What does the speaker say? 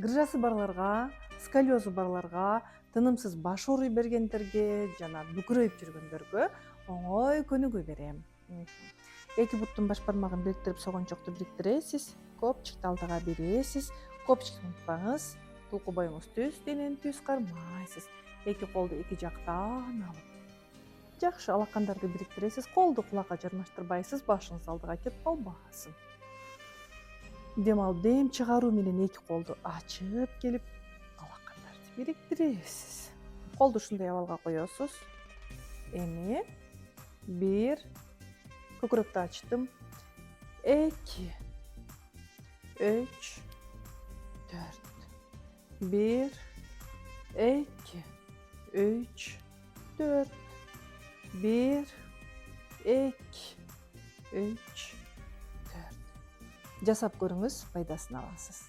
Грыжасы барларга, сколиозу барларга, тынымсыз баш ооруй бергендерге жана бүкүрөйүп жүргөндөргө оңой көнүгүү берем. Эки буттун баш бармагын бириктирип, согончокту бириктиресиз, копчикти алдыга бересиз. Копчикти унутпаңыз, тулку боюңуз түз, денени түз кармайсыз. Эки колду эки жактан алып, жакшы алакандарды бириктиресиз. Колду кулакка жармаштырбайсыз, башыңыз алдыга кетип калбасын. Дем алып, дем чыгаруу менен эки колду ачып келип, алакандарды бириктиресиз. Колду ушундай абалга коесуз. Эми 1, көкүрөктү ачтым. 2, 3, 4. 1, 2, 3, 4. 1, 2, 3, 4. Жасап көрүңүз, пайдасын аласыз.